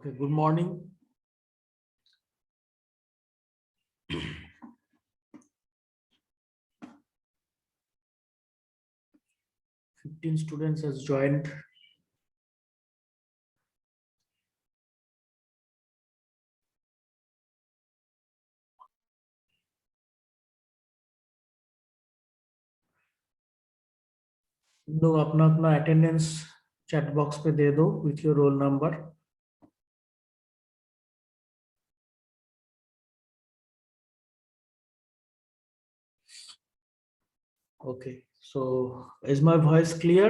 Okay, good morning. 15 students has joined. लोग अपना अपना अटेंडेंस चैट बॉक्स पे दे दो with your roll number. Okay, so is my voice clear?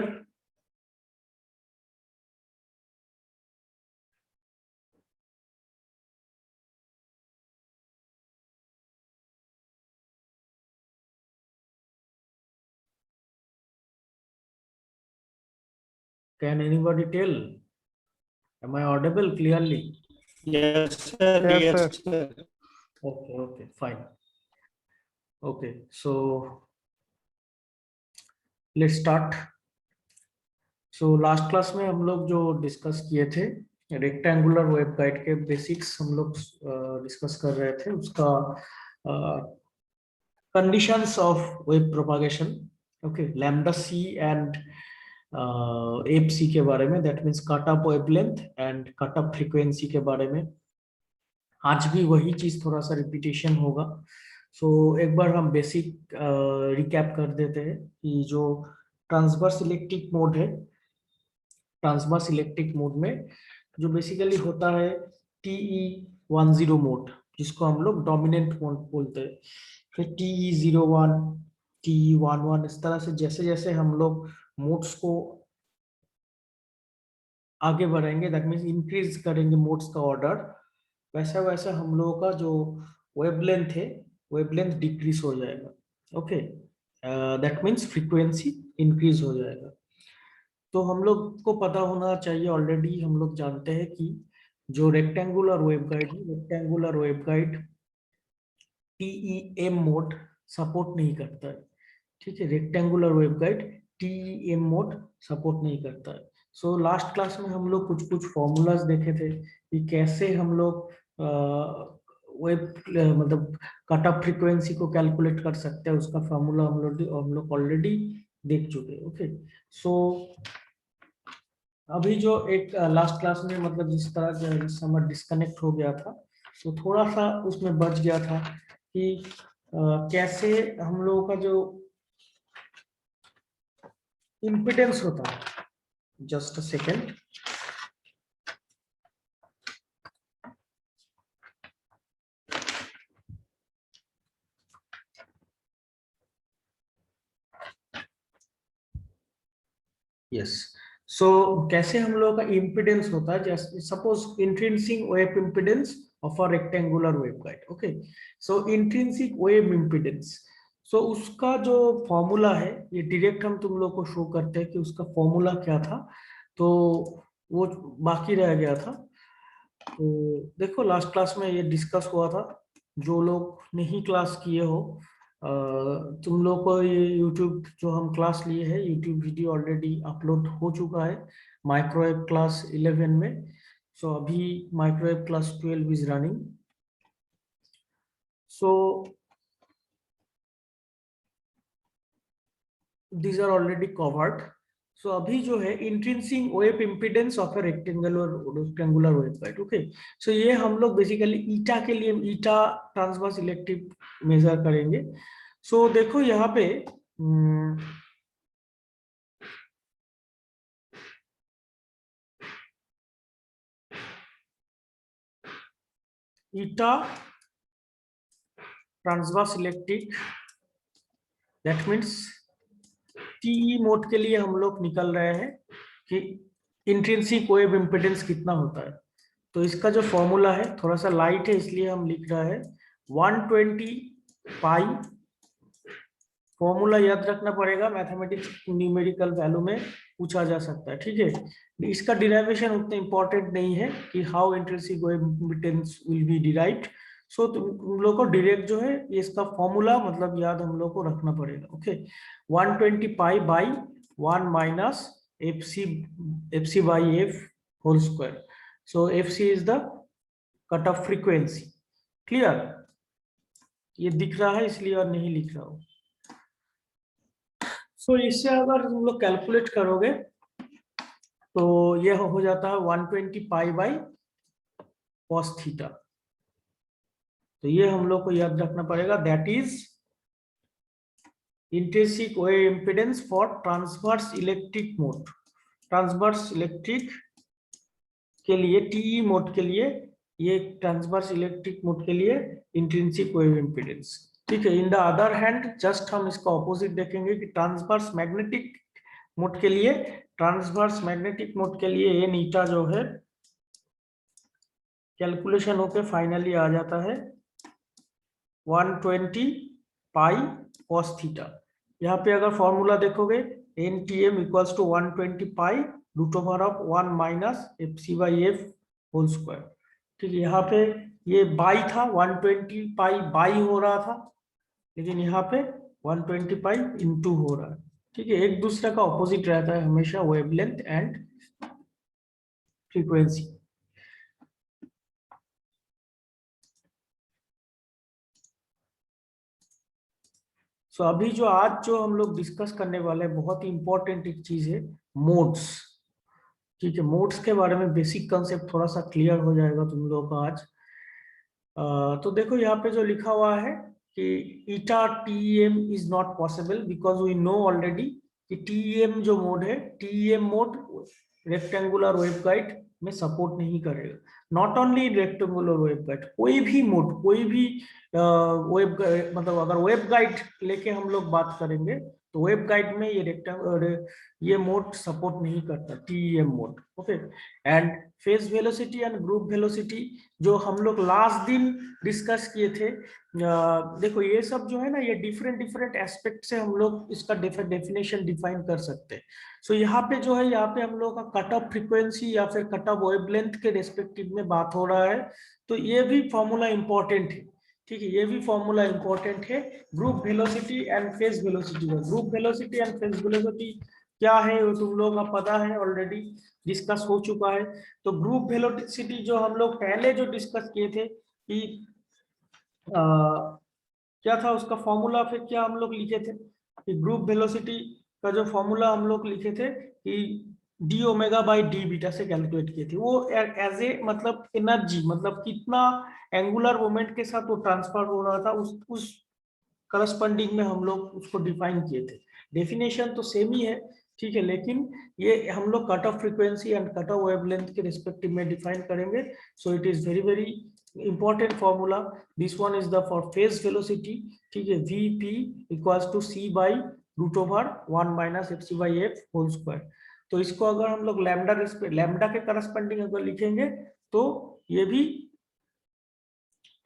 Can anybody tell? Am I audible clearly? Yes, sir. Yes, sir. Okay, fine. Okay, so let's start. So last class में हम लोग जो discuss किए थे rectangular waveguide के basics हम लोग discuss कर रहे थे. उसका conditions of wave propagation, okay, lambda c and fc के बारे में, that means cut up wavelength and cut up frequency के बारे में. आज भी वही चीज थोड़ा सा रिपीटेशन होगा. सो एक बार हम बेसिक रिकैप कर देते हैं कि जो ट्रांसवर्स इलेक्ट्रिक मोड है, ट्रांसवर्स इलेक्ट्रिक मोड में जो बेसिकली होता है TE10 मोड, जिसको हम लोग डोमिनेंट मोड बोलते हैं. फिर TE01, TE11, इस तरह से जैसे जैसे हम लोग मोड्स को आगे बढ़ेंगे, दैट मीन्स इंक्रीज करेंगे मोड्स का ऑर्डर, वैसा वैसा हम लोगों का जो वेवलेंथ है, वेवलेंथ डिक्रीज हो जाएगा. Okay, that means frequency increase हो जाएगा. तो हम लोग को पता होना चाहिए, ऑलरेडी हम लोग जानते हैं कि जो रेक्टेंगुलर वेवगाइड है, rectangular waveguide TEM mode support नहीं करता है. ठीक है, rectangular waveguide TEM mode support नहीं करता है. सो लास्ट क्लास में हम लोग कुछ कुछ फॉर्मूलाज देखे थे कि कैसे हम लोग वेव मतलब कट ऑफ फ्रीक्वेंसी को कैलकुलेट कर सकते हैं. उसका फॉर्मूला हम लोग ऑलरेडी देख चुके. ओके, सो अभी जो एक लास्ट क्लास में मतलब जिस तरह समझ डिस्कनेक्ट हो गया था, तो थोड़ा सा उसमें बच गया था कि कैसे हम लोगों का जो इम्पिडेंस होता है. Just a second. Yes, so कैसे हम लोगों का इम्पिडेंस होता है. जैसे suppose intrinsic wave impedance of a rectangular waveguide. Okay, so intrinsic wave impedance, so उसका जो फॉर्मूला है, ये डायरेक्ट हम तुम लोग को शो करते हैं कि उसका फॉर्मूला क्या था. तो वो बाकी रह गया था. तो देखो लास्ट क्लास में ये डिस्कस हुआ था. जो लोग नहीं क्लास किए हो, तुम लोग को ये यूट्यूब जो हम क्लास लिए हैं, यूट्यूब वीडियो ऑलरेडी अपलोड हो चुका है माइक्रोवेव क्लास 11 में. सो अभी microwave class 12 is running. So these are already covered. So अभी जो है intrinsic wave impedance of a rectangular waveguide. Okay, so ये हम लोग बेसिकली ईटा के लिए ईटा ट्रांसवर्स इलेक्ट्रिक मेजर करेंगे. सो देखो यहाँ पे eta transverse electric, that means TE mode के लिए हम लोग निकल रहे हैं कि इंट्रिंसिक वेव इम्पिडेंस कितना होता है. तो इसका जो फॉर्मूला है थोड़ा सा लाइट है, इसलिए हम लिख रहा है 120 पाई. फॉर्मूला याद रखना पड़ेगा, मैथमेटिक्स न्यूमेरिकल वैल्यू में पूछा जा सकता है. ठीक है, इसका डिराइवेशन उतना इंपॉर्टेंट नहीं है कि how intrinsic wave impedance will be derived. So तुम लोग को डायरेक्ट जो है इसका फॉर्मूला मतलब याद हम लोग को रखना पड़ेगा. Okay, 120 pi by 1 minus FC by F whole square. So FC is the cutoff frequency. Clear? ये दिख रहा है इसलिए और नहीं लिख रहा हूं. So इससे अगर तुम लोग कैलकुलेट करोगे तो ये हो जाता है 120 पाई बाई cos थीटा. तो ये हम लोग को याद रखना पड़ेगा. That is intrinsic wave impedance for transverse electric mode. Transverse electric के लिए टीई मोड के लिए ये ट्रांसवर्स इलेक्ट्रिक मोड के लिए इंट्रिंसिक वेव इम्पीडेंस. ठीक है. In the other hand just हम इसका ऑपोजिट देखेंगे कि ट्रांसवर्स मैग्नेटिक मोड के लिए एन ईटा जो है कैलकुलेशन होके फाइनली आ जाता है 120 पाई cos थीटा. यहाँ पे अगर फॉर्मूला देखोगे NTM equals to 120 pi root over of 1 minus FC/F whole square. ठीक है. यहाँ पे ये बाई था, 120 पाई बाई हो रहा था, लेकिन यहाँ पे 120 पाई इंटू हो रहा है. ठीक है. एक दूसरे का ऑपोजिट रहता है हमेशा वेवलेंथ एंड फ्रीक्वेंसी. सो अभी जो आज जो हम लोग डिस्कस करने वाले हैं बहुत ही इंपॉर्टेंट एक चीज है मोड्स. ठीक है. मोड्स के बारे में बेसिक कंसेप्ट थोड़ा सा क्लियर हो जाएगा तुम लोगों को आज. तो देखो यहाँ पे जो लिखा हुआ है कि eta TM is not possible because we know already कि टीएम जो मोड है, टीएम मोड रेक्टेंगुलर वेवगाइड में सपोर्ट नहीं करेगा. नॉट ओनली रेक्टेंगुलर वेवगाइड, कोई भी मोड, कोई भी वेव, मतलब अगर वेवगाइड लेके हम लोग बात करेंगे तो वेवगाइड में ये मोड सपोर्ट नहीं करता, TM mode. Okay. And phase velocity and group velocity जो हम लोग लास्ट दिन डिस्कस किए थे, देखो ये सब जो है ना, ये डिफरेंट एस्पेक्ट से हम लोग इसका डेफिनेशन डिफाइन कर सकते हैं. सो यहाँ पे जो है, यहाँ पे हम लोग का कट ऑफ फ्रीक्वेंसी या फिर कट ऑफ वेवलेंथ के रेस्पेक्टिव में बात हो रहा है. तो ये भी फॉर्मूला इंपॉर्टेंट है. ठीक है. ये भी फॉर्मूला इंपॉर्टेंट है group velocity and phase velocity का. Group velocity and phase velocity क्या है वो तुम लोगों का पता है, ऑलरेडी डिस्कस हो चुका है. तो ग्रुप वेलोसिटी जो हम लोग पहले जो डिस्कस किए थे कि क्या था उसका फॉर्मूला, फिर क्या हम लोग लिखे थे कि ग्रुप वेलोसिटी का जो फॉर्मूला हम लोग लिखे थे कि D omega by D beta से कैलकुलेट किए थे. वो एज ए मतलब एनर्जी, मतलब कितना एंगुलर मोमेंट के साथ वो ट्रांसफर हो रहा था, उस करस्पॉन्डिंग में हम लोग उसको डिफाइन किए थे. डेफिनेशन तो सेम ही है. ठीक है. लेकिन ये हम लोग cut off frequency and cut off wavelength के रिस्पेक्टिव में डिफाइन करेंगे. So it is very important formula. This one is the for phase velocity. ठीक है. Vp equals to c by root over 1 minus fc/f whole square. तो इसको अगर हम लोग लैम्डा के करस्पॉन्डिंग अगर लिखेंगे तो ये भी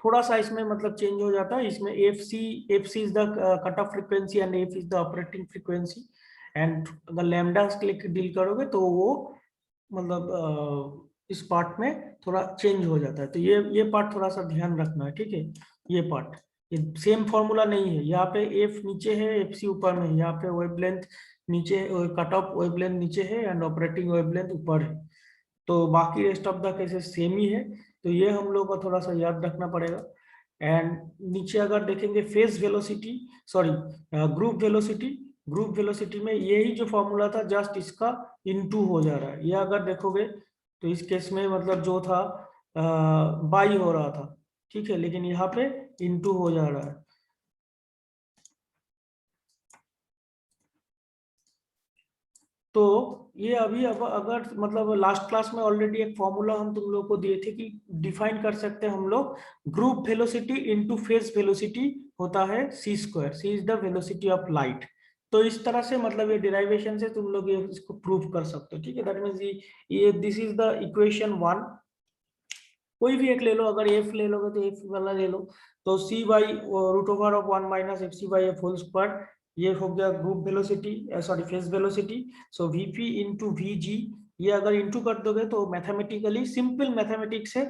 थोड़ा सा इसमें मतलब चेंज हो जाता है. इसमें fc is the cut off frequency and f is the operating frequency. And अगर लैम्डा से डील करोगे तो वो मतलब इस पार्ट में थोड़ा चेंज हो जाता है. तो ये पार्ट थोड़ा सा ध्यान रखना है. ठीक है. ये पार्ट, ये सेम फॉर्मूला नहीं है. यहाँ पे एफ नीचे है, एफसी ऊपर में है. यहाँ पे वेवलेंथ नीचे, कट ऑफ वेवलेंथ नीचे है एंड ऑपरेटिंग वेवलेंथ ऊपर है. तो बाकी rest of the cases same ही है. तो ये हम लोग को थोड़ा सा याद रखना पड़ेगा. एंड नीचे अगर देखेंगे phase velocity, sorry group velocity में यही जो फॉर्मूला था जस्ट इसका इनटू हो जा रहा है. ये अगर देखोगे तो इस केस में मतलब जो था बाई हो रहा था. ठीक है. लेकिन यहाँ पे इनटू हो जा रहा है. तो ये अभी अब अगर मतलब लास्ट क्लास में ऑलरेडी एक फॉर्मूला हम तुम लोग को दिए थे कि डिफाइन कर सकते हैं हम लोग group velocity into phase velocity होता है c square. C is the velocity of light. तो इस तरह से मतलब ये डिराइवेशन से तुम लोग ये इसको प्रूव कर सकते हो. ठीक है. दैट मींस ये दिस इज द इक्वेशन 1. कोई भी एक ले लो, अगर एफ ले लोगे तो एफ वाला ले लो. तो c by root over of 1 minus f c by f whole square. ये हो गया group velocity, sorry phase velocity. So vp into vg, ये अगर इंटू कर दोगे तो मैथमेटिकली सिंपल मैथमेटिक्स से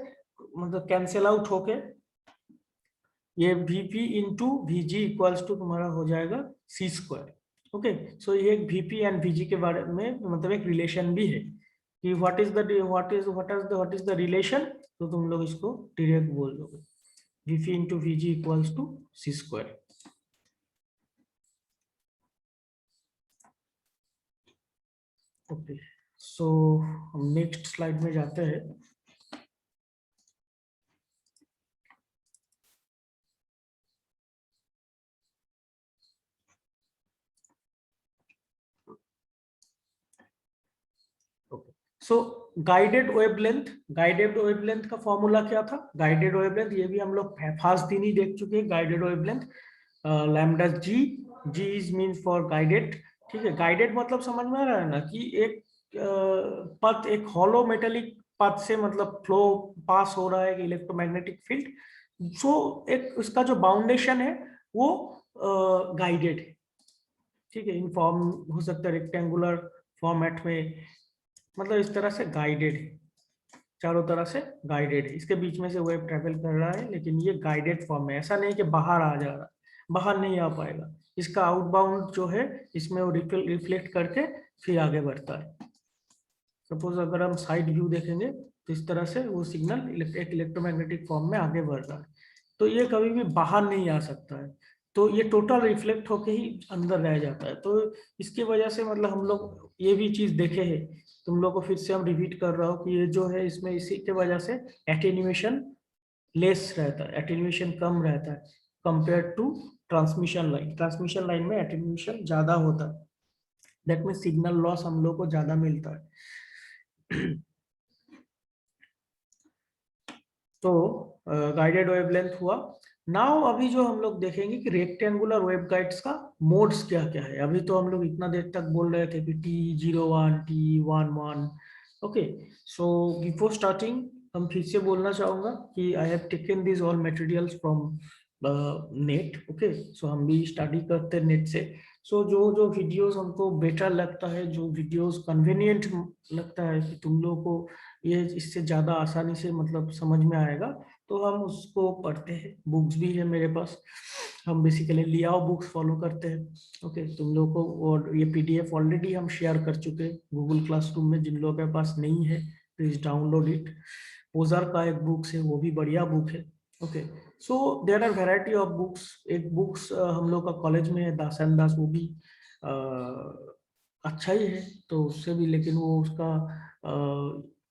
मतलब कैंसिल आउट होके ये VP into VG equals to तुम्हारा हो जाएगा सी स्क्वायर. ओके. सो ये वीपी एंड वीजी के बारे में मतलब एक रिलेशन भी है. कि व्हाट इज द रिलेशन, तो तुम लोग इसको डायरेक्ट बोल दोगे Vp into Vg equals to c square. Okay, so हम नेक्स्ट स्लाइड में जाते हैं। ओके, सो गाइडेड वेवलेंथ का फॉर्मूला क्या था? गाइडेड वेवलेंथ, ये भी हम लोग फास्ट दिन ही देख चुके हैं। Guided wavelength lambda G, G is mean for guided. ठीक है, गाइडेड मतलब समझ में आ रहा है ना कि एक पथ, एक हॉलो मेटेलिक पथ से मतलब फ्लो पास हो रहा है इलेक्ट्रोमैग्नेटिक फील्ड। सो एक उसका जो बाउंडेशन है वो गाइडेड है। ठीक है, इन फॉर्म हो सकता है रेक्टेंगुलर फॉर्मेट में, मतलब इस तरह से गाइडेड है, चारों तरह से गाइडेड है। इसके बीच में से वेव ट्रेवल कर रहा है, लेकिन ये गाइडेड फॉर्म है, ऐसा नहीं कि बाहर आ जा रहा है, बाहर नहीं आ पाएगा। इसका आउटबाउंड जो है इसमें वो रिफ्लेक्ट करके फिर आगे बढ़ता है। सपोज अगर हम साइड व्यू देखेंगे तो इस तरह से वो सिग्नल एक इलेक्ट्रोमैग्नेटिक फॉर्म में आगे बढ़ रहा है, तो ये कभी भी बाहर नहीं आ सकता है, तो ये टोटल रिफ्लेक्ट होके ही अंदर रह जाता है। तो इसकी वजह से मतलब हम लोग ये भी चीज देखे हैं, तुम लोग को फिर से हम रिपीट कर रहा हूँ कि ये जो है इसमें इसी के वजह से एटेन्यूएशन लेस रहता है, एटेन्यूएशन कम रहता है compare to transmission line. Transmission line में एटेन्यूएशन ज्यादा होता है, दैट मीन सिग्नल लॉस हम लोग को ज्यादा मिलता है। तो गाइडेड वेवलेंथ हुआ। नाउ अभी जो हम लोग देखेंगे कि रेक्टेंगुलर वेवगाइड्स का मोड्स क्या क्या है। अभी तो हम लोग इतना देर तक बोल रहे थे कि T01, T11। Okay, so before starting हम फिर से बोलना चाहूंगा कि I have taken this all materials from net. Okay, so हम भी स्टडी करते हैं नेट से। सो जो जो वीडियोस हमको बेटर लगता है, जो वीडियोस कन्वीनियंट लगता है कि तुम लोगों को ये इससे ज्यादा आसानी से मतलब समझ में आएगा, तो हम उसको पढ़ते हैं। बुक्स भी है मेरे पास, हम बेसिकली लियाओ बुक्स फॉलो करते हैं। ओके, तुम लोग को, और ये पीडीएफ ऑलरेडी हम शेयर कर चुके हैं गूगल क्लासरूम में, जिन लोगों के पास नहीं है प्लीज डाउनलोड इट। पोजर का एक बुक्स है, वो भी बढ़िया बुक है। Okay, so there are variety of books. एक बुक्स हम लोग का कॉलेज में है दास एंड दास, वो भी अच्छा ही है, तो उससे भी, लेकिन वो उसका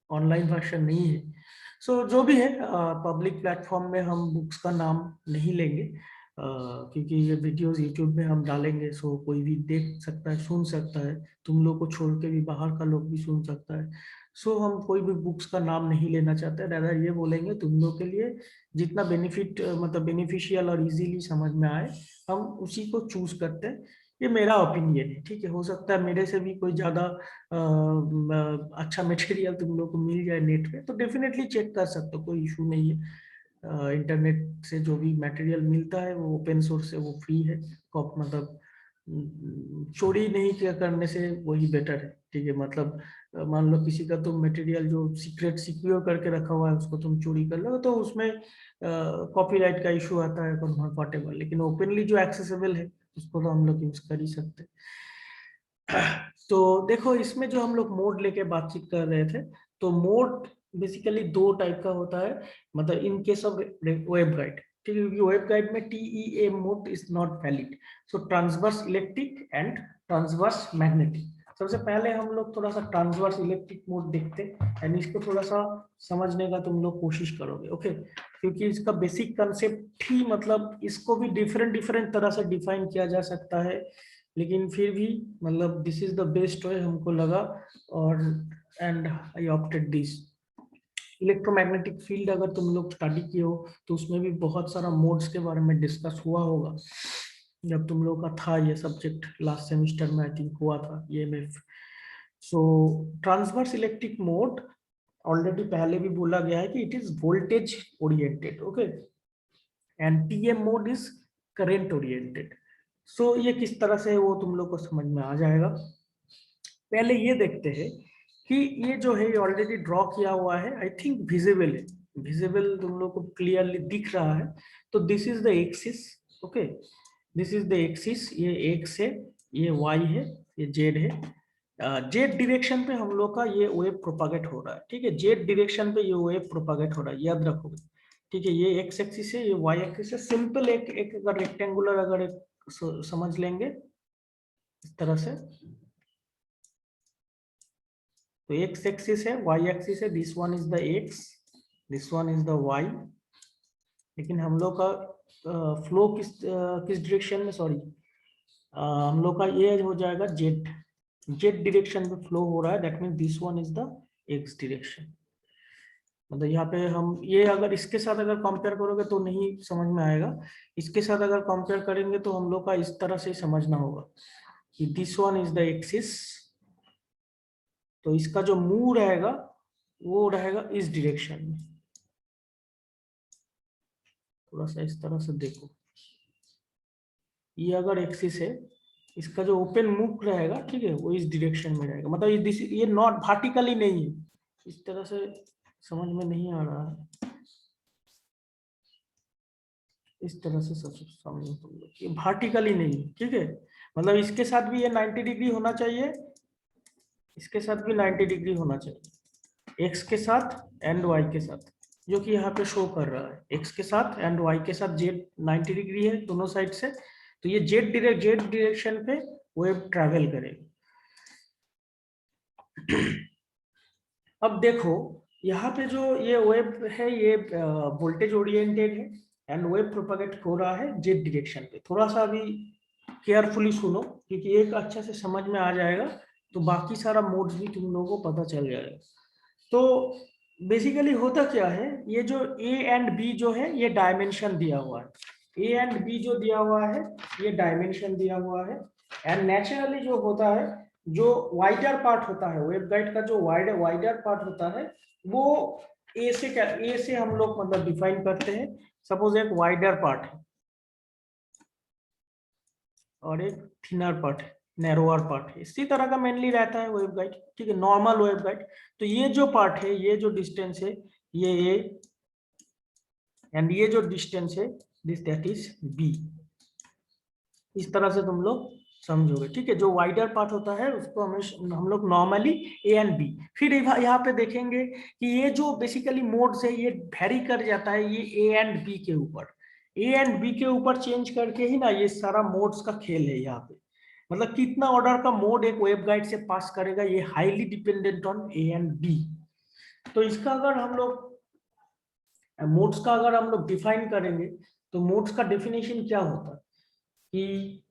ऑनलाइन वर्जन नहीं है। सो जो भी है, पब्लिक प्लेटफॉर्म में हम बुक्स का नाम नहीं लेंगे, क्योंकि ये वीडियोस यूट्यूब में हम डालेंगे, सो कोई भी देख सकता है, सुन सकता है, तुम लोग को छोड़ के भी बाहर का लोग भी सुन सकता है। सो हम कोई भी बुक्स का नाम नहीं लेना चाहते, दादा ये बोलेंगे तुम लोग के लिए जितना बेनिफिट मतलब बेनिफिशियल और इजीली समझ में आए, हम उसी को चूज करते हैं। ये मेरा ओपिनियन है, ठीक है। हो सकता है मेरे से भी कोई ज्यादा अच्छा मटेरियल तुम लोग को मिल जाए नेट पे, तो डेफिनेटली चेक कर सकते हो, कोई इशू नहीं है। इंटरनेट से जो भी मटेरियल मिलता है वो ओपन सोर्स है, वो फ्री है। मतलब चोरी नहीं किया करने से वही बेटर है, ठीक है। मतलब मान लो किसी का तुम मटेरियल जो सीक्रेट सिक्योर करके रखा हुआ है उसको तुम चोरी कर लो, तो उसमें कॉपीराइट का इशू आता है, कंफर्टेबल। लेकिन ओपनली जो एक्सेसिबल है उसको तो हम लोग यूज कर ही सकते हैं। तो देखो, इसमें जो हम लोग मोड लेके बातचीत कर रहे थे, तो मोड बेसिकली दो टाइप का होता है, मतलब इन केस ऑफ वेवगाइड, ठीक है, क्योंकि वेवगाइड में TEM mode is not valid. So transverse electric and transverse magnetic. सबसे पहले हम लोग थोड़ा सा ट्रांसवर्स इलेक्ट्रिक मोड देखते हैं, एंड इसको थोड़ा सा समझने का तुम लोग कोशिश करोगे। ओके, क्योंकि इसका बेसिक कंसेप्ट ही, मतलब इसको भी डिफरेंट डिफरेंट तरह से डिफाइन किया जा सकता है, लेकिन फिर भी मतलब this is the best way हमको लगा, और and I opted this. Electromagnetic field अगर तुम लोग स्टडी किए हो तो उसमें भी बहुत सारा मोड्स के बारे में डिस्कस हुआ होगा, जब तुम लोग का था ये सब्जेक्ट लास्ट सेमेस्टर में, आई थिंक हुआ था ये में। So transverse electric mode already पहले भी बोला गया है कि it is voltage oriented, okay, and TM mode is current oriented. So ये किस तरह से वो तुम लोग को समझ में आ जाएगा। पहले ये देखते हैं कि ये जो है ऑलरेडी ड्रॉ किया हुआ है, आई थिंक विजिबल है, विजिबल तुम लोग को क्लियरली दिख रहा है। तो this is the axis, okay, this is the axis, ये एक्स है, ये वाई है, ये जेड है। जेड डायरेक्शन पे हम लोग का ये वेव प्रोपागेट हो रहा है, ठीक है, जेड डायरेक्शन पे ये वेव प्रोपागेट हो रहा है, याद रखोगे, ठीक है, ये एक्स एक्सिस है, ये वाई एक्सिस है, सिंपल एक अगर रेक्टेंगुलर अगर एक समझ लेंगे इस तरह से, तो एक्स एक्सिस है, वाई एक्सिस है, this one is the X, this one is the Y, लेकिन हम लोग का फ्लो किस डायरेक्शन में, सॉरी हम लोग का ये हो जाएगा जेड, जेड डायरेक्शन में फ्लो हो रहा है, that means this one is the x direction. मतलब यहाँ पे हम ये अगर इसके साथ अगर कंपेयर करोगे तो नहीं समझ में आएगा, इसके साथ अगर कंपेयर करेंगे तो हम लोग का इस तरह से समझना होगा कि this one is the axis, तो इसका जो मूव रहेगा वो रहेगा इस डायरेक्शन में, थोड़ा सा इस तरह से देखो, ये अगर एक्सिस है, इसका जो ओपन मूव रहेगा, ठीक है, वो इस डायरेक्शन में रहेगा, मतलब ये नॉट वर्टिकली नहीं है, इस तरह से समझ में नहीं आ रहा है, इस तरह से सब समझ में, ये वर्टिकली नहीं है, ठीक है, मतलब इसके साथ भी ये 90 डिग्री होना चाहिए, इसके साथ भी 90 डिग्री होना चाहिए, एक्स के साथ एंड वाई के साथ, जो कि यहाँ पे शो कर रहा है, एक्स के साथ एंड वाई के साथ जेड 90 डिग्री है दोनों साइड से, तो ये जेड डायरेक्शन पे वेव ट्रैवल करेगा। अब देखो यहाँ पे जो ये वेव है ये वोल्टेज ओरिएंटेड है एंड वेव प्रोपेगेट हो रहा है जेड डायरेक्शन पे, थोड़ा सा अभी केयरफुली सुनो क्योंकि एक अच्छा से समझ में आ जाएगा, तो बाकी सारा मोड्स भी तुम लोगों को पता चल जाएगा। तो बेसिकली होता क्या है, ये जो ए एंड बी जो है ये डायमेंशन दिया हुआ है, ए एंड बी जो दिया हुआ है ये डायमेंशन दिया हुआ है, एंड नेचुरली जो होता है, जो वाइडर पार्ट होता है वेवगाइड का, जो वाइडर पार्ट होता है वो ए से क्या, ए से हम लोग मतलब डिफाइन करते हैं, सपोज एक वाइडर पार्ट है और एक थिनर पार्ट है, नैरोअर पार्ट है, इसी तरह का मेनली रहता है वेवगाइड, ठीक है, नॉर्मल वेवगाइड। तो ये जो पार्ट है, ये जो डिस्टेंस है ये ए, एंड ये जो डिस्टेंस है दिस दैट इज बी, इस तरह से तुम लोग समझोगे, ठीक है, जो वाइडर पार्ट होता है उसको हम लोग नॉर्मली ए एंड बी, फिर यहाँ पे देखेंगे कि ये जो बेसिकली मोड्स है ये वेरी कर जाता है, ये ए एंड बी के ऊपर, ए एंड बी के ऊपर चेंज करके ही ना ये सारा मोड्स का खेल है यहाँ पे, मतलब कितना ऑर्डर का मोड एक वेवगाइड से पास करेगा ये highly dependent on A and B. तो इसका अगर हम लोग मोड्स का अगर हम लोग डिफाइन करेंगे तो मोड्स का डेफिनेशन क्या होता है कि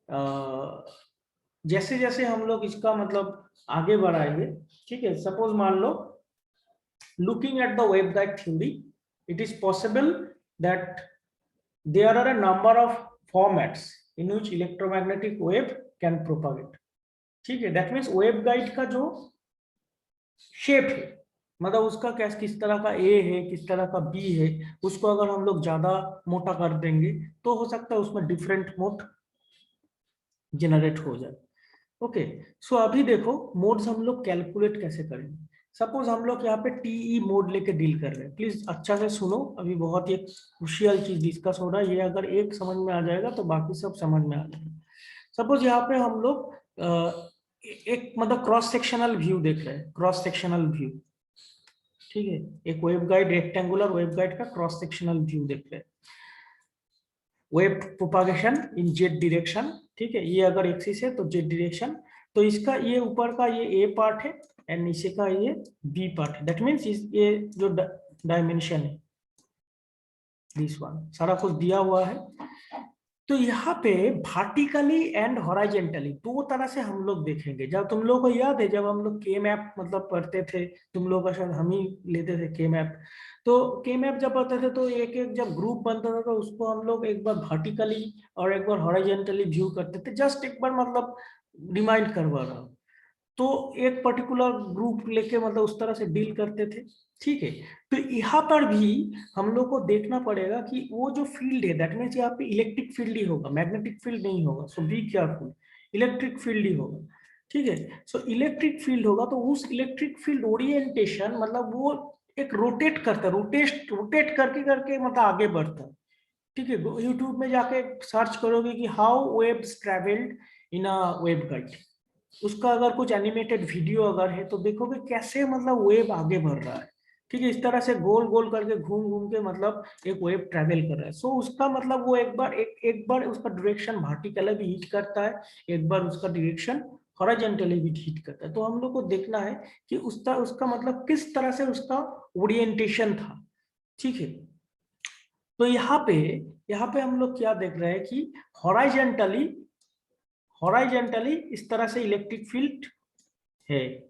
जैसे जैसे हम लोग इसका मतलब आगे बढ़ाएंगे, ठीक है, सपोज मान लो looking at the waveguide theory it is possible that there are a number of formats in which electromagnetic wave can propagate, ठीक है, दैट मीन्स वेवगाइड का जो शेप है, मतलब उसका क्या किस तरह का ए है किस तरह का बी है, उसको अगर हम लोग ज्यादा मोटा कर देंगे तो हो सकता है उसमें डिफरेंट मोड जनरेट हो जाए। ओके, सो अभी देखो मोड्स हम लोग कैलकुलेट कैसे करेंगे, सपोज हम लोग यहाँ पे टीई मोड लेके डील कर रहे हैं, प्लीज अच्छा से सुनो, अभी बहुत ही क्रूशियल चीज डिस्कस हो रहा है, ये अगर एक समझ में आ जाएगा तो बाकी सब समझ में आ जाएगा। सपोज यहाँ पे हम लोग एक मतलब क्रॉस सेक्शनल व्यू देख रहे हैं, क्रॉस सेक्शनल व्यू, ठीक है, एक वेवगाइड रेक्टेंगुलर वेवगाइड का क्रॉस सेक्शनल व्यू देख रहे हैं, वेव प्रोपागेशन इन जेड डायरेक्शन, ठीक है, ये अगर एक्सिस है तो जेड डायरेक्शन, तो इसका ये ऊपर का ये ए पार्ट है एंड नीचे का ये बी पार्ट है, दैट मीन्स ये जो डायमेंशन है दिस वन सारा कुछ दिया हुआ है। तो यहाँ पे वर्टिकली एंड हॉरिजॉन्टली दो तरह से हम लोग देखेंगे, जब तुम लोगों को याद है जब हम लोग के मैप मतलब पढ़ते थे, तुम लोग का शायद हम ही लेते थे के मैप, तो के मैप जब पढ़ते थे तो एक एक जब ग्रुप बनता था तो उसको हम लोग एक बार वर्टिकली और एक बार हॉरिजॉन्टली व्यू करते थे, जस्ट एक बार मतलब रिमाइंड करवा रहा हूँ, तो एक पर्टिकुलर ग्रुप लेके मतलब उस तरह से डील करते थे, ठीक है। तो यहाँ पर भी हम लोग को देखना पड़ेगा कि वो जो फील्ड है दैट मीन्स यहाँ पे इलेक्ट्रिक फील्ड ही होगा, मैग्नेटिक फील्ड नहीं होगा, सो बी केयरफुल, इलेक्ट्रिक फील्ड ही होगा, ठीक है। सो इलेक्ट्रिक फील्ड होगा तो उस इलेक्ट्रिक फील्ड ओरिएंटेशन मतलब वो एक रोटेट करता है, रोटेट करके करके मतलब आगे बढ़ता है, ठीक है। यूट्यूब में जाके सर्च करोगे कि how waves travelled in a waveguide, उसका अगर कुछ एनिमेटेड वीडियो अगर है तो देखोगे कैसे मतलब वेव आगे बढ़ रहा है। ठीक है, इस तरह से गोल गोल करके घूम घूम के मतलब एक वेव ट्रेवल कर रहा है। सो उसका मतलब वो एक बार उसका डायरेक्शन वर्टिकली भी हिट करता है, एक बार उसका डायरेक्शन हॉरिजॉन्टली भी हिट करता है। तो हम लोग को देखना है कि उसका मतलब किस तरह से उसका ओरिएंटेशन था। ठीक है, तो यहाँ पे हम लोग क्या देख रहे हैं कि हॉरिजॉन्टली हॉरिजॉन्टली इस तरह से इलेक्ट्रिक फील्ड है।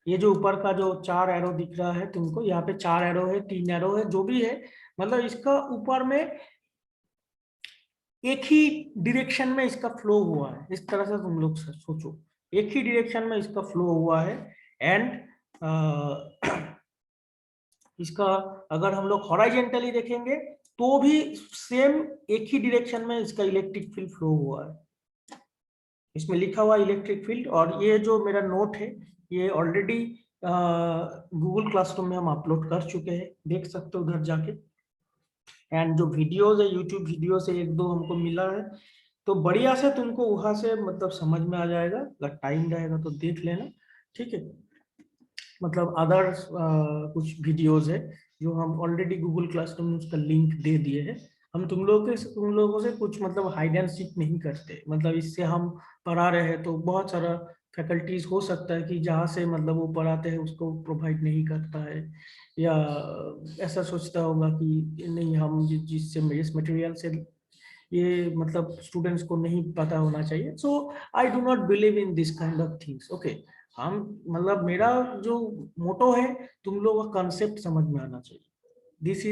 ये जो ऊपर का जो 4 एरो दिख रहा है तुमको, यहाँ पे 4 एरो है, 3 एरो है, जो भी है, मतलब इसका ऊपर में एक ही डायरेक्शन में इसका फ्लो हुआ है। इस तरह से तुम लोग सोचो, एक ही डायरेक्शन में इसका फ्लो हुआ है। एंड इसका अगर हम लोग हॉरिजॉन्टली देखेंगे तो भी सेम एक ही डायरेक्शन में इसका इलेक्ट्रिक फील्ड फ्लो हुआ है। इसमें लिखा हुआ इलेक्ट्रिक फील्ड, और ये जो मेरा नोट है ये ऑलरेडी गूगल क्लासरूम में हम अपलोड कर चुके हैं, देख सकते हो उधर जाके। एंड जो वीडियोज है यूट्यूब वीडियो से एक दो हमको मिला है, तो बढ़िया से तुमको वहां से मतलब समझ में आ जाएगा, अगर टाइम रहेगा तो देख लेना। ठीक है, मतलब अदर्स कुछ वीडियोज है जो हम ऑलरेडी गूगल क्लासरूम में उसका लिंक दे दिए हैं। हम तुम लोगों से कुछ मतलब हाइड एंड सीक नहीं करते, मतलब इससे हम पढ़ा रहे हैं तो बहुत सारा फैकल्टीज हो सकता है कि जहाँ से मतलब वो पढ़ाते हैं उसको प्रोवाइड नहीं करता है, या ऐसा सोचता होगा कि नहीं हम जिससे इस मटेरियल से ये मतलब स्टूडेंट्स को नहीं पता होना चाहिए। So I do not believe in this kind of things. Okay, हम मतलब मेरा जो मोटो है तुम लोगों का कंसेप्ट समझ में आना चाहिए।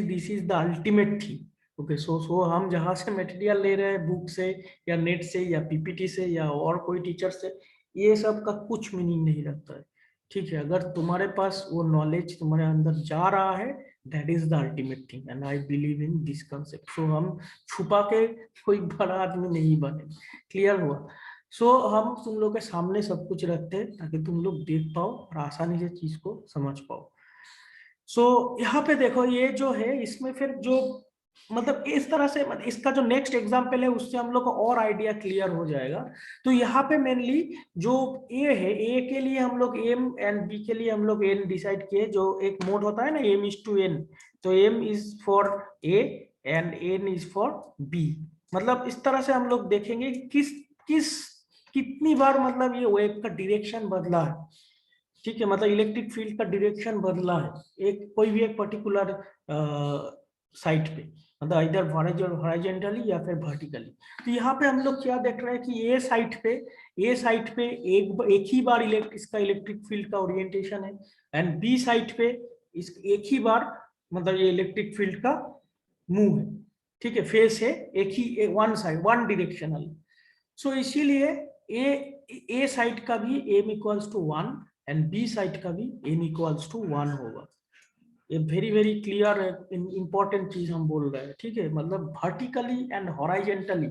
This is the ultimate thing. Okay, so हम जहाँ से मटेरियल ले रहे हैं बुक से या नेट से या पीपीटी से या और कोई टीचर से, ये सब का कुछ मीनिंग नहीं रखता है। ठीक है, अगर तुम्हारे पास वो नॉलेज तुम्हारे अंदर जा रहा है, that is the ultimate thing and I believe in this concept. So हम छुपा के कोई बड़ा आदमी नहीं बने। क्लियर हुआ? सो हम तुम लोग के सामने सब कुछ रखते हैं ताकि तुम लोग देख पाओ और आसानी से चीज को समझ पाओ। सो यहाँ पे देखो ये जो है इसमें फिर जो मतलब इस तरह से मतलब इसका जो नेक्स्ट एग्जांपल है उससे हम लोग को और आइडिया क्लियर हो जाएगा। तो यहाँ पे मेनली जो ए है, ए के लिए हम लोग एम एंड बी के लिए हम लोग एन डिसाइड किए। जो एक मोड होता है ना एम इज टू एन, तो M is for A and N is for B. मतलब इस तरह से हम लोग देखेंगे कि किस किस कितनी बार मतलब ये वेव का डायरेक्शन बदला है। ठीक है, मतलब इलेक्ट्रिक फील्ड का डायरेक्शन बदला है एक कोई भी एक पर्टिकुलर साइट पे, मतलब इधर हॉरिजॉन्टली या फिर वर्टिकली। तो यहाँ पे हम लोग क्या देख रहे हैं कि ए साइट पे एक ही बार इसका इलेक्ट्रिक फील्ड का ओरिएंटेशन है, एंड बी साइट पे इस एक ही बार मतलब ये इलेक्ट्रिक फील्ड का मूव है। ठीक है, फेस है एक ही, one side one directional. So इसीलिए ए साइड का भी M equals to 1 and B side का भी एम इक्वल्स टू 1 होगा। ये वेरी वेरी क्लियर इंपॉर्टेंट चीज हम बोल रहे हैं। ठीक है, मतलब वर्टिकली एंड हॉरिजॉन्टली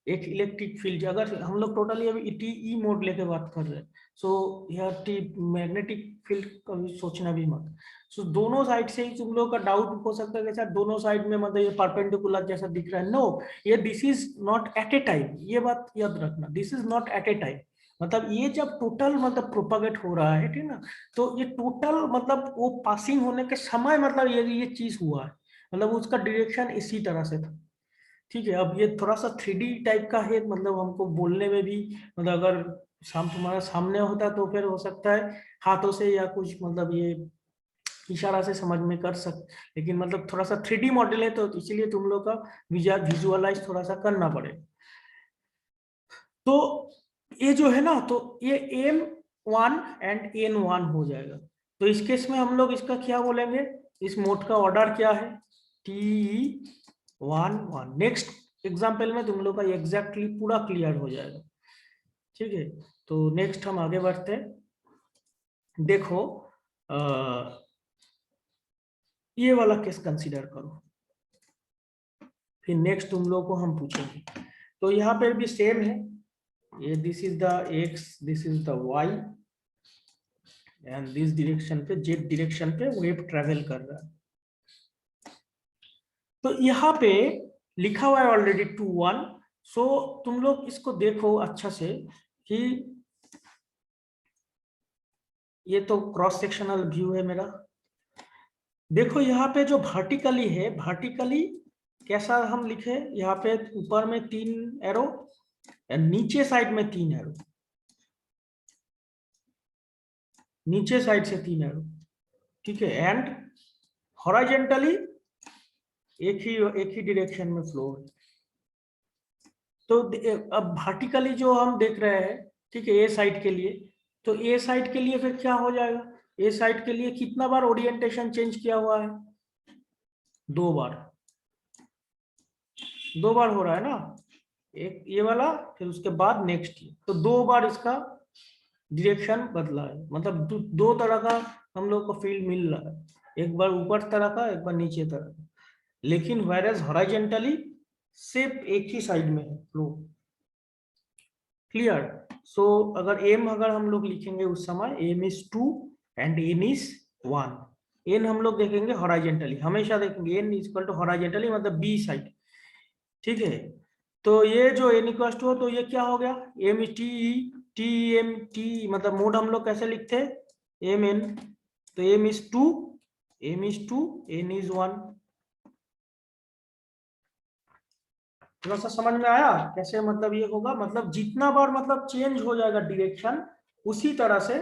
एक इलेक्ट्रिक फील्ड, अगर हम लोग टोटली अभी टीई मोड लेके बात कर रहे हैं, सो यार टी मैग्नेटिक फील्ड का भी सोचना भी मत। सो दोनों साइड से ही तुम लोग का डाउट हो सकता है कि सर दोनों साइड में मतलब ये परपेंडिकुलर जैसा दिख रहा है। नो, ये this is not at A time, ये बात याद रखना, this is not at A time. मतलब ये जब टोटल मतलब प्रोपागेट हो रहा है, ठीक ना, तो ये टोटल मतलब वो पासिंग होने के समय मतलब ये चीज हुआ है, मतलब उसका डायरेक्शन इसी तरह से था। ठीक है, अब ये थोड़ा सा 3D टाइप का है, मतलब हमको बोलने में भी मतलब अगर तुम्हारा सामने होता तो फिर हो सकता है हाथों से या कुछ मतलब ये इशारा से समझ में कर लेकिन मतलब थोड़ा सा 3D मॉडल है तो इसीलिए तुम लोग का विजुअलाइज थोड़ा सा करना पड़ेगा। तो ये जो है ना, तो ये M1 एंड N1 हो जाएगा। तो इस केस में हम लोग इसका क्या बोलेंगे, इस मोड का ऑर्डर क्या है, T11। नेक्स्ट एग्जाम्पल में तुम लोग का एग्जैक्टली पूरा क्लियर हो जाएगा। ठीक है, तो नेक्स्ट हम आगे बढ़ते हैं। देखो ये वाला केस कंसीडर करो, फिर नेक्स्ट तुम लोग को हम पूछेंगे। तो यहाँ पर भी सेम है, ये this is the X, this is the Y, and this direction पे जेड डायरेक्शन पे वेव ट्रेवल कर रहा है। तो यहाँ पे लिखा हुआ है ऑलरेडी 2 1। सो तुम लोग इसको देखो अच्छा से कि ये तो क्रॉस सेक्शनल व्यू है मेरा। देखो यहाँ पे जो वर्टिकली है, वर्टिकली कैसा हम लिखे, यहाँ पे ऊपर में 3 एरो, नीचे साइड में 3 एरो, नीचे साइड से 3 एरो, ठीक है। एंड हॉरिजॉन्टली एक ही डायरेक्शन में फ्लो है। तो अब वर्टिकली जो हम देख रहे हैं, ठीक है, ए साइड के लिए, तो ए साइड के लिए फिर क्या हो जाएगा, ए साइड के लिए कितना बार ओरिएंटेशन चेंज किया हुआ है, 2 बार, 2 बार हो रहा है ना, एक ये वाला, फिर उसके बाद नेक्स्ट ये, तो 2 बार इसका डायरेक्शन बदला है, मतलब दो तरह का हम लोग को फील्ड मिल रहा है, एक बार ऊपर तरह का, एक बार नीचे तरह का। लेकिन whereas हॉरिजॉन्टली सिर्फ एक ही साइड में है फ्लो। क्लियर। सो अगर हम लोग लिखेंगे उस समय M is 2 and N is 1, N हम लोग देखेंगे हॉरिजॉन्टली, हमेशा देखेंगे N is equal to horizontally, मतलब बी साइड, ठीक है। तो ये जो एन इक्वल टू, तो ये क्या हो गया, M is T M T, मतलब मोड हम लोग कैसे लिखते हैं, एम एन, तो M is 2, M is 2, N is 1। थोड़ा सा समझ में आया कैसे, मतलब ये होगा, मतलब जितना बार मतलब चेंज हो जाएगा डायरेक्शन, उसी तरह से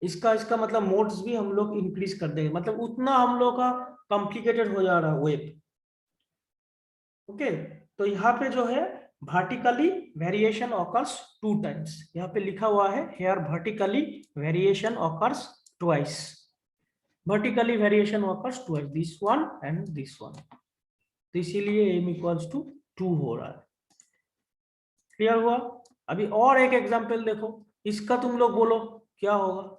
इसका मतलब मोड्स भी हम लोग इंक्रीज कर देंगे, मतलब उतना हम लोग का कॉम्प्लिकेटेड हो जा रहा है वेब। ओके, तो यहाँ पे जो है वर्टिकली वेरिएशन ऑकर्स 2 टाइम्स, यहाँ पे लिखा हुआ है here vertically variation occurs twice, vertically variation occurs twice, this one and this one, तो इसीलिए m इक्वल्स टू 2 हो रहा है। क्लियर हुआ। अभी और एक एग्जांपल देखो, इसका तुम लोग बोलो क्या होगा,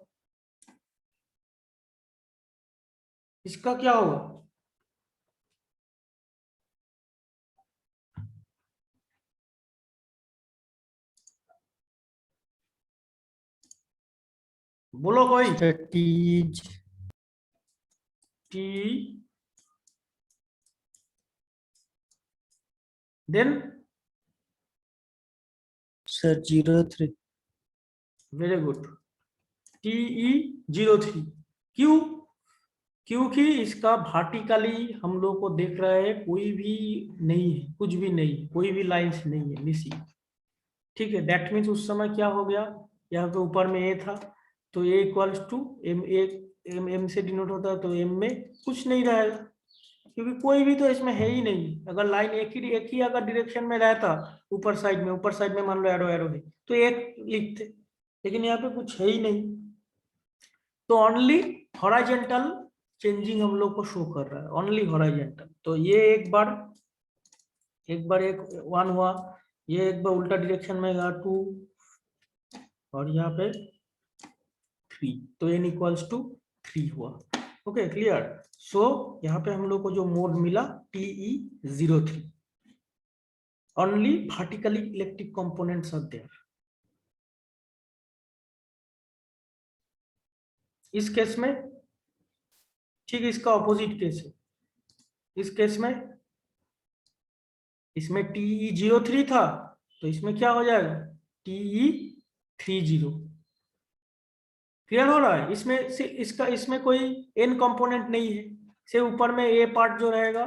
इसका क्या होगा, बोलो कोई। T T then sir 03 very good, TE03, क्यों, क्योंकि इसका वर्टिकली हम लोग को देख रहे हैं कोई भी नहीं है, कुछ भी नहीं, कोई भी लाइंस नहीं है मिसिंग, ठीक है। दैट मीन्स उस समय क्या हो गया, यहाँ पे ऊपर में ए था, तो a equals to m, m m से डिनोट होता है, तो एम में कुछ नहीं रहेगा, क्योंकि कोई भी तो इसमें है ही नहीं। अगर लाइन एक ही अगर डायरेक्शन में रहता, ऊपर साइड में मान लो एरो एरो है, तो एक लिखते, लेकिन यहाँ पे कुछ है ही नहीं, तो ओनली हॉरिजॉन्टल चेंजिंग हम लोग को शो कर रहा है, ओनली हॉरिजॉन्टल। तो ये एक बार एक 1 हुआ, ये एक बार उल्टा डायरेक्शन में गया 2, और यहाँ पे 3, तो n इक्वल्स टू 3 हुआ। Okay clear. सो यहाँ पे हम लोग को जो मोड मिला TE03, only vertically electric components are there. इस केस में ठीक, इसका ऑपोजिट केस है, इस केस में इसमें TE03 था, तो इसमें क्या हो जाएगा TE30। क्लियर हो रहा है, इसमें से इसका इसमें कोई n कंपोनेंट नहीं है, सिर्फ ऊपर में a पार्ट जो रहेगा,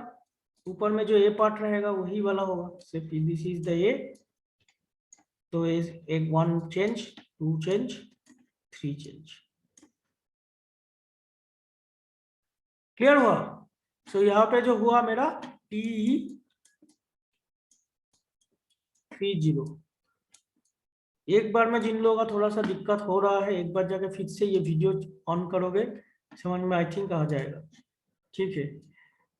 ऊपर में जो a पार्ट रहेगा वही वाला होगा, सिर्फ दिस इज द a, तो एक 1 चेंज, 2 चेंज, 3 चेंज। क्लियर हुआ। सो यहाँ पे जो हुआ मेरा TE30, एक बार में जिन लोगों का थोड़ा सा दिक्कत हो रहा है, एक बार जाके फिर से ये वीडियो ऑन करोगे, समझ में आई थिंक आ जाएगा, ठीक है।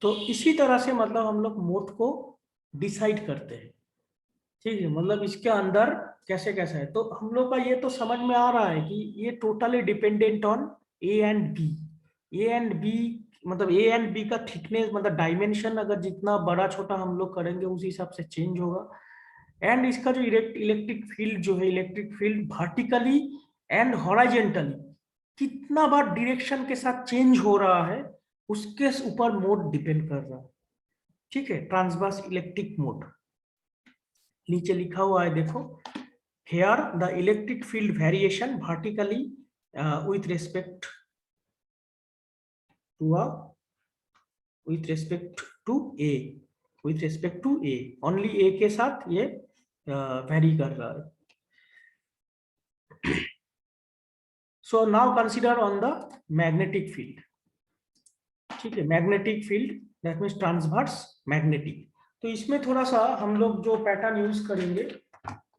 तो इसी तरह से मतलब हम लोग मोड को डिसाइड करते हैं, ठीक है, मतलब इसके अंदर कैसे कैसा है। तो हम लोग का ये तो समझ में आ रहा है कि ये totally dependent on A and B, A and B, मतलब ए एंड बी का थिकनेस, मतलब डायमेंशन अगर जितना बड़ा छोटा हम लोग करेंगे उस हिसाब से चेंज होगा। एंड इसका जो इलेक्ट्रिक फील्ड जो है, electric field vertically and horizontally कितना बार डायरेक्शन के साथ चेंज हो रहा है, उसके ऊपर मोड डिपेंड कर रहा है, ठीक है। ट्रांसवर्स इलेक्ट्रिक मोड नीचे लिखा हुआ है देखो, here the electric field variation vertically with respect to A, with respect to A, only A के साथ ये vary कर रहा है. So now consider on the magnetic field. ठीक है, magnetic field that means transverse magnetic. तो इसमें थोड़ा सा हम लोग जो पैटर्न यूज करेंगे,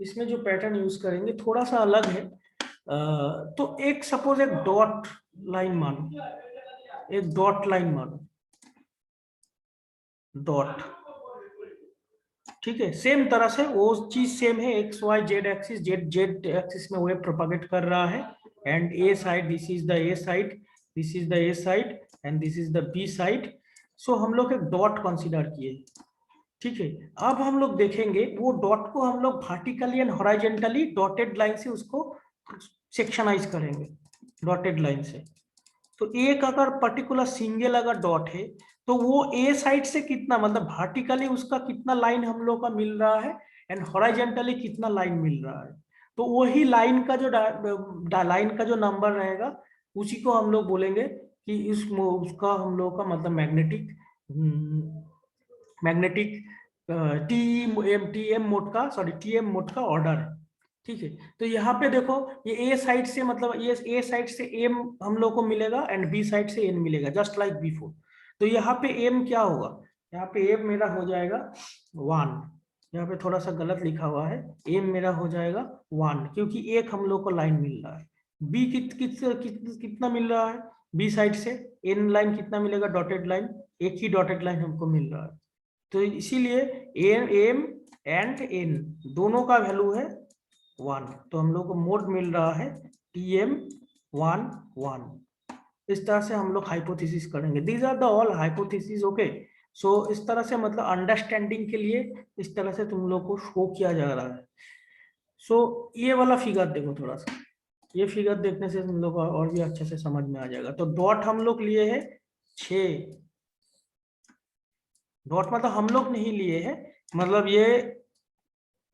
इसमें जो पैटर्न यूज करेंगे थोड़ा सा अलग है. तो एक सपोज एक डॉट लाइन मानो, एक डॉट लाइन मानो, डॉट. ठीक है, सेम तरह से वो चीज सेम है, x y z axis, z axis में वेव प्रोपागेट कर रहा है. And a side, this is the a side, this is the a side and this is the b side. So हम लोग एक डॉट कंसीडर किए. ठीक है, अब हम लोग देखेंगे वो डॉट को हम लोग vertically and horizontally dotted line से उसको सेक्शनाइज करेंगे, डॉटेड लाइन से. तो एक अगर पर्टिकुलर सिंगल अगर डॉट है तो वो ए साइड से कितना, मतलब वर्टिकली उसका कितना लाइन हम लोग का मिल रहा है एंड हॉरिजॉन्टली कितना लाइन मिल रहा है. तो वही लाइन का जो लाइन का जो नंबर रहेगा उसी को हम लोग बोलेंगे कि उसका हम लोग का मतलब मैग्नेटिक टीएम मोड का ऑर्डर है. ठीक है, तो यहाँ पे देखो ये ए साइड से मतलब ये ए साइड से एम हम लोग को मिलेगा एंड बी साइड से एन मिलेगा, जस्ट लाइक बिफोर. तो यहाँ पे एम क्या होगा, यहाँ पे एम मेरा हो जाएगा 1. यहाँ पे थोड़ा सा गलत लिखा हुआ है, एम मेरा हो जाएगा 1 क्योंकि एक हम लोग को लाइन मिल रहा है. बी कितना मिल रहा है, बी साइड से एन लाइन कितना मिलेगा, डॉटेड लाइन, एक ही डॉटेड लाइन हमको मिल रहा है. तो इसीलिए एम एंड एन दोनों का वैल्यू है 1. तो हम लोग को मोड मिल रहा है TM11. इस तरह से हम लोग हाइपोथेसिस करेंगे. These are the all hypothesis. Okay, so इस तरह से मतलब अंडरस्टैंडिंग के लिए इस तरह से तुम लोग को शो किया जा रहा है. सो ये वाला फिगर देखो थोड़ा सा, ये फिगर देखने से तुम लोग को और भी अच्छे से समझ में आ जाएगा. तो डॉट हम लोग लिए है 6 डॉट, मतलब हम लोग नहीं लिए हैं, मतलब ये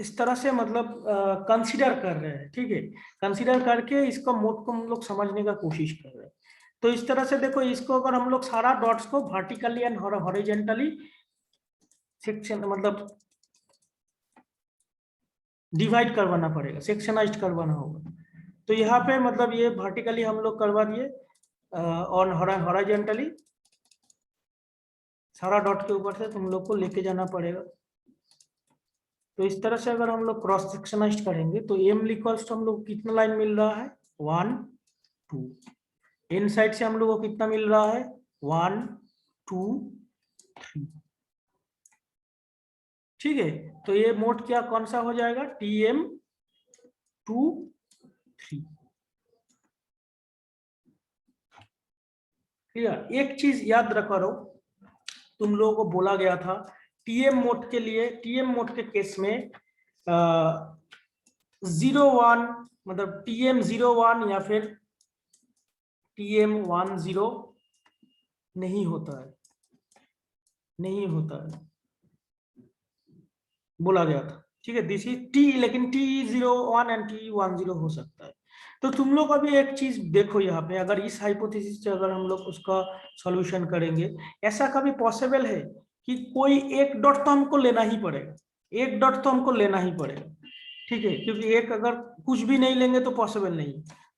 इस तरह से मतलब कंसीडर कर रहे हैं. ठीक है, कंसीडर करके इसका मोड को हम लोग समझने का कोशिश कर रहे हैं. तो इस तरह से देखो, इसको अगर हम लोग सारा डॉट्स को वर्टिकली एंड हॉरिजॉन्टली सेक्शन मतलब डिवाइड करवाना पड़ेगा, सेक्शनाइज करवाना होगा. तो यहाँ पे मतलब ये वर्टिकली हम लोग करवा दिए और हॉरिजॉन्टली सारा डॉट के ऊपर से तुम लोग को लेके जाना पड़ेगा. तो इस तरह से अगर हम लोग क्रॉस सेक्शनाइज करेंगे तो एम इक्वल्स हम लोग कितना लाइन मिल रहा है 1 2. इन साइड से हम लोग को कितना मिल रहा है 1 2 3. ठीक है, तो ये मोड क्या कौन सा हो जाएगा TM23. क्लियर. एक चीज याद रखो, तुम लोगों को बोला गया था टीएम मोड के लिए, टीएम मोड के केस में 01 मतलब TM01 या फिर TM10 नहीं होता है, नहीं होता है, बोला गया था. ठीक है, दिस इज टी, लेकिन T01 एंड T10 हो सकता है. तो तुम लोग अभी एक चीज देखो यहाँ पे, अगर इस हाइपोथेसिस से अगर हम लोग उसका सॉल्यूशन करेंगे, ऐसा कभी पॉसिबल है कि कोई एक डॉट तो हमको लेना ही पड़ेगा, एक डॉट तो हमको लेना ही पड़ेगा. ठीक है, क्योंकि एक अगर कुछ भी नहीं लेंगे तो पॉसिबल नहीं.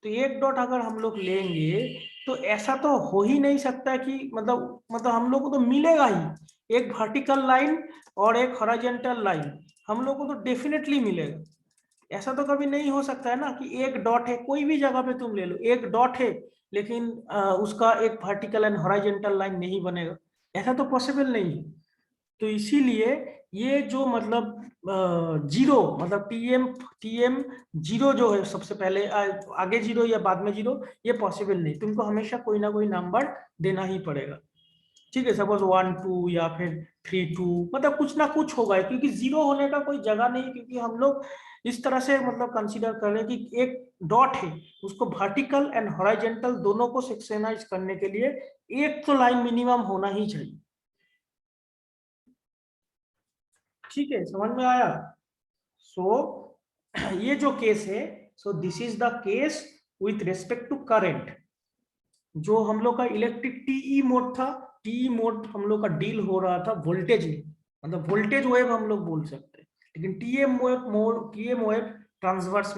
तो एक डॉट अगर हम लोग लेंगे तो ऐसा तो हो ही नहीं सकता कि मतलब हम लोग को तो मिलेगा ही एक वर्टिकल लाइन और एक हॉरिजॉन्टल लाइन, हम लोग को तो डेफिनेटली मिलेगा. ऐसा तो कभी नहीं हो सकता है ना कि एक डॉट है, कोई भी जगह पे तुम ले लो एक डॉट है लेकिन उसका एक वर्टिकल एंड हॉरिजॉन्टल लाइन नहीं बनेगा, ऐसा तो पॉसिबल नहीं है. तो इसीलिए ये जो मतलब जीरो मतलब टीएम जीरो जो है सबसे पहले आगे जीरो या बाद में जीरो, ये पॉसिबल नहीं. तुमको हमेशा कोई ना कोई नंबर देना ही पड़ेगा. ठीक है, सपोज 1 2 या फिर 3 2, मतलब कुछ ना कुछ होगा क्योंकि जीरो होने का कोई जगह नहीं. क्योंकि हम लोग इस तरह से मतलब कंसीडर कर रहे हैं कि एक डॉट है, उसको वर्टिकल एंड हॉरिजॉन्टल दोनों को सेक्शनाइज करने के लिए एक तो लाइन मिनिमम होना ही चाहिए. ठीक है, समझ में आया. सो ये जो केस है, so this is the case with respect to current. जो हम लोग का इलेक्ट्रिक टीई मोड था, टीई मोड हम लोग का डील हो रहा था वोल्टेज में, मतलब वोल्टेज वेव हम लोग बोल सकते हैं। लेकिन टीएम वेव ट्रांसवर्स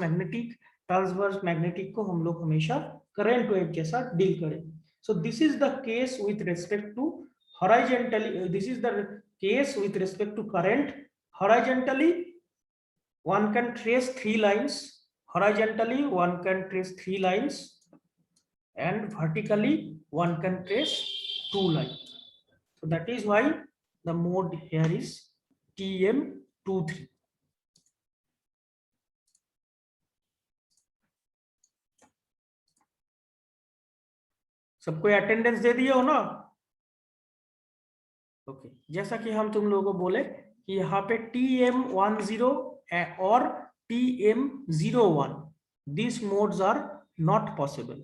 मैग्नेटिक को हम लोग हमेशा करंट वेव के साथ डील करेंगे। So this is the case with respect to horizontally, this is the case with respect to current. Horizontally one can trace three lines, horizontally one can trace three lines, and vertically one can trace two lines. So that is why the mode here is TM23. सबको attendance दे दिए हो ना? Okay, जैसा कि हम तुम लोगों को बोले कि यहाँ पे TM10 और TM01 this modes are not possible.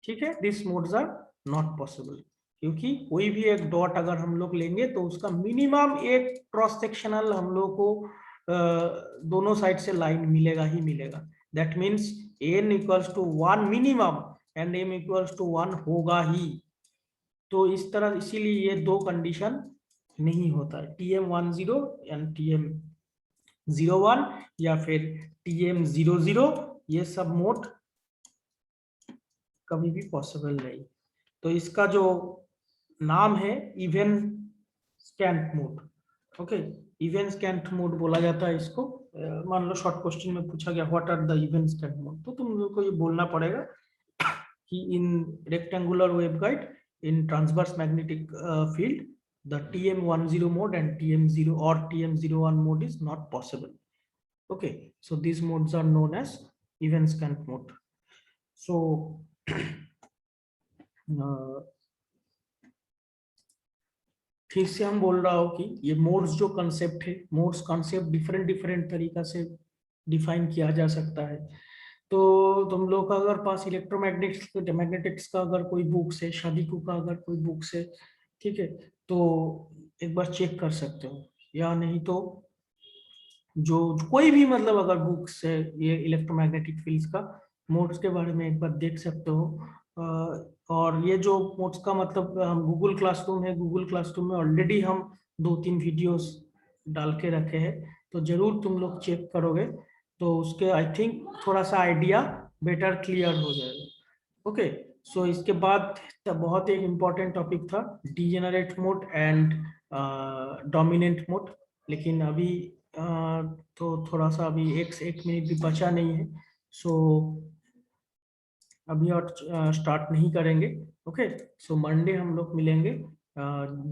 ठीक है, this modes are not possible, क्योंकि कोई भी एक डॉट अगर हम लोग लेंगे तो उसका मिनिमम एक क्रॉस सेक्शनल हम लोग को दोनों साइड से लाइन मिलेगा ही मिलेगा। That means n equals to 1 minimum and m equals to 1 होगा ही। तो इस तरह, इसीलिए ये दो कंडीशन नहीं होता है, TM10 एंड TM01 या फिर TM00, ये सब मोड कभी भी पॉसिबल नहीं। तो इसका जो नाम है even scent mode. Okay, even scent mode बोला जाता है इसको। मान लो शॉर्ट क्वेश्चन में पूछा गया what are the evanescent mode, तो तुम लोग को ये बोलना पड़ेगा कि in rectangular waveguide in transverse magnetic field the TM10 mode and TM0 or TM01 mode is not possible. Okay, so these modes are known as even scan mode. So फिर से हम बोल रहा हूँ कि ये मोड्स जो कंसेप्ट है, मोड्स कंसेप्ट डिफरेंट तरीका से डिफाइन किया जा सकता है। तो तुम लोग का अगर पास मैग्नेटिक्स का अगर कोई बुक्स है, शादिकू का अगर कोई बुक्स है, ठीक है, तो एक बार चेक कर सकते हो, या नहीं तो जो कोई भी मतलब अगर बुक्स है ये इलेक्ट्रोमैग्नेटिक फील्ड्स का मोड्स के बारे में एक बार देख सकते हो। और ये जो मोड्स का मतलब हम गूगल क्लासरूम है, गूगल क्लासरूम में ऑलरेडी हम 2-3 वीडियोस डाल के रखे हैं, तो जरूर तुम लोग चेक करोगे तो उसके आई थिंक थोड़ा सा आइडिया बेटर क्लियर हो जाएगा। ओके, सो इसके बाद बहुत एक इम्पॉर्टेंट टॉपिक था degenerate mode and dominant mode, लेकिन अभी तो थोड़ा सा अभी एक मिनट भी बचा नहीं है, सो अभी और स्टार्ट नहीं करेंगे। ओके, सो मंडे हम लोग मिलेंगे,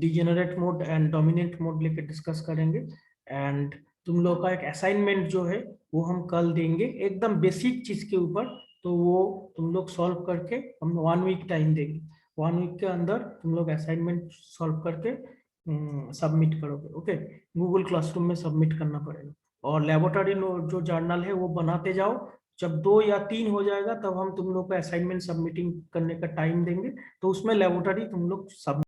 degenerate mode and dominant mode लेके डिस्कस करेंगे। एंड तुम लोग का एक असाइनमेंट जो है वो हम कल देंगे एकदम बेसिक चीज के ऊपर, तो वो तुम लोग सॉल्व करके हम 1 वीक टाइम देंगे। 1 वीक के अंदर तुम लोग असाइनमेंट सॉल्व करके सबमिट करोगे। ओके, गूगल क्लासरूम में सबमिट करना पड़ेगा, और लेबोरेटरी जो जर्नल है वो बनाते जाओ। जब 2 या 3 हो जाएगा तब हम तुम लोग को असाइनमेंट सबमिटिंग करने का टाइम देंगे, तो उसमें लेबोरेटरी तुम लोग सब